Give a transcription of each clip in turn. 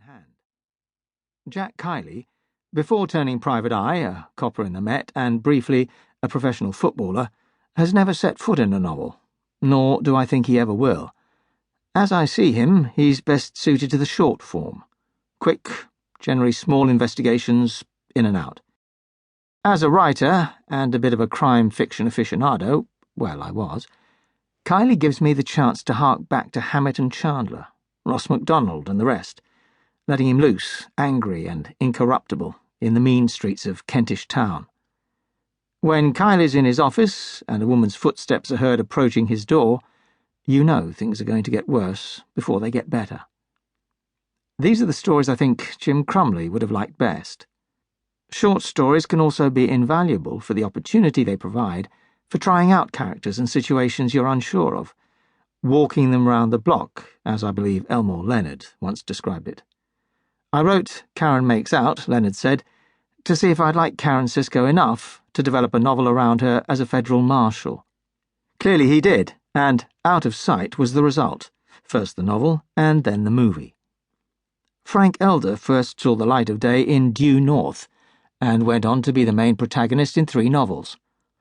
hand. Jack Kiley, before turning private eye, a copper in the Met, and briefly a professional footballer, has never set foot in a novel, nor do I think he ever will. As I see him, he's best suited to the short form. Quick, generally small investigations, in and out. As a writer, and a bit of a crime fiction aficionado, well, I was, Kiley gives me the chance to hark back to Hammett and Chandler, Ross MacDonald and the rest, letting him loose, angry and incorruptible, in the mean streets of Kentish town. When Kiley's in his office and a woman's footsteps are heard approaching his door, you know things are going to get worse before they get better. These are the stories I think Jim Crumley would have liked best. Short stories can also be invaluable for the opportunity they provide for trying out characters and situations you're unsure of, walking them round the block, as I believe Elmore Leonard once described it. I wrote Karen Makes Out, Leonard said, to see if I'd like Karen Sisko enough to develop a novel around her as a federal marshal. Clearly he did, and Out of Sight was the result, first the novel and then the movie. Frank Elder first saw the light of day in Due North, and went on to be the main protagonist in 3 novels,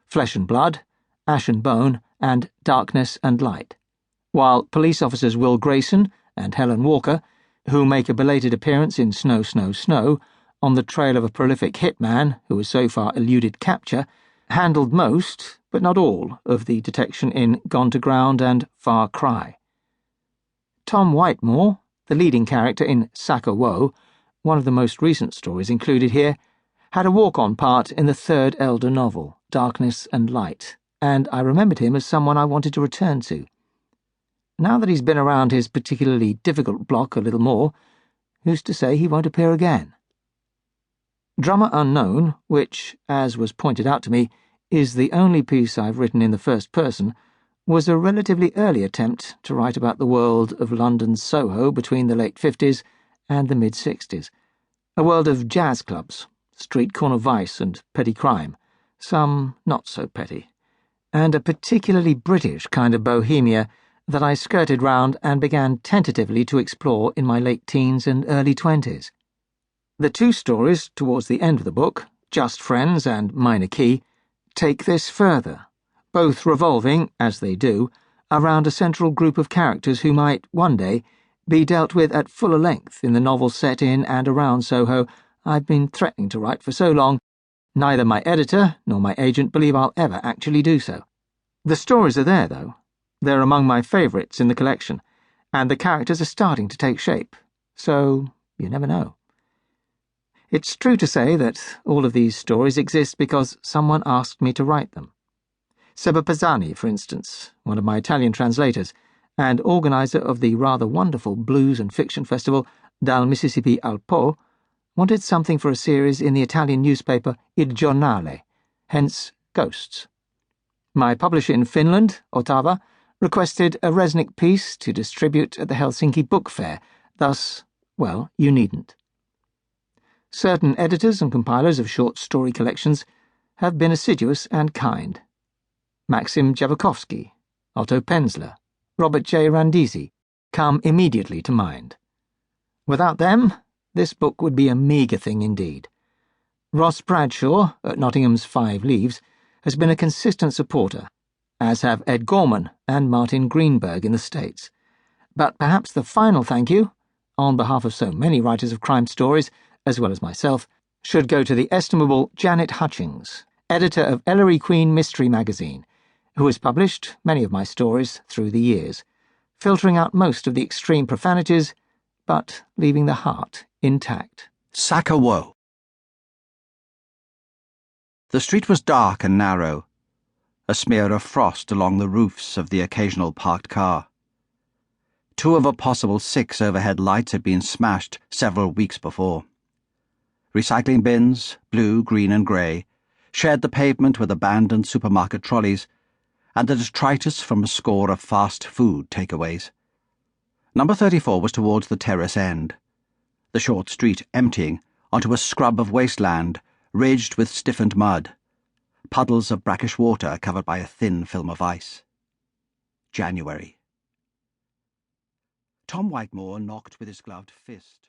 Flesh and Blood, Ash and Bone, and Darkness and Light, while police officers Will Grayson and Helen Walker, who make a belated appearance in Snow, Snow, Snow, on the trail of a prolific hitman who has so far eluded capture, handled most, but not all, of the detection in Gone to Ground and Far Cry. Tom Whitemore, the leading character in Sack o' Woe, one of the most recent stories included here, had a walk-on part in the 3rd Elder novel, Darkness and Light, and I remembered him as someone I wanted to return to. Now that he's been around his particularly difficult block a little more, who's to say he won't appear again? Drummer Unknown, which, as was pointed out to me, is the only piece I've written in the first person, was a relatively early attempt to write about the world of London's Soho between the late 50s and the mid-60s, a world of jazz clubs, street corner vice and petty crime, some not so petty, and a particularly British kind of bohemia that I skirted round and began tentatively to explore in my late teens and early 20s. The 2 stories towards the end of the book, Just Friends and Minor Key, take this further, both revolving, as they do, around a central group of characters who might, one day, be dealt with at fuller length in the novel set in and around Soho I've been threatening to write for so long, neither my editor nor my agent believe I'll ever actually do so. The stories are there, though. They're among my favourites in the collection, and the characters are starting to take shape, so you never know. It's true to say that all of these stories exist because someone asked me to write them. Seba Pisani, for instance, one of my Italian translators, and organiser of the rather wonderful blues and fiction festival Dal Mississippi al Po, wanted something for a series in the Italian newspaper Il Giornale, hence Ghosts. My publisher in Finland, Otava, requested a Resnick piece to distribute at the Helsinki Book Fair, thus, well, you needn't. Certain editors and compilers of short story collections have been assiduous and kind. Maxim Javakovsky, Otto Penzler, Robert J. Randisi come immediately to mind. Without them, this book would be a meagre thing indeed. Ross Bradshaw, at Nottingham's 5 Leaves, has been a consistent supporter, as have Ed Gorman and Martin Greenberg in the States. But perhaps the final thank you, on behalf of so many writers of crime stories, as well as myself, should go to the estimable Janet Hutchings, editor of Ellery Queen Mystery Magazine, who has published many of my stories through the years, filtering out most of the extreme profanities, but leaving the heart intact. Sack o' Woe. The street was dark and narrow, a smear of frost along the roofs of the occasional parked car. 2 of a possible 6 overhead lights had been smashed several weeks before. Recycling bins, blue, green and grey, shared the pavement with abandoned supermarket trolleys and the detritus from a score of fast food takeaways. Number 34 was towards the terrace end, the short street emptying onto a scrub of wasteland ridged with stiffened mud, puddles of brackish water covered by a thin film of ice. January. Tom Whitemore knocked with his gloved fist.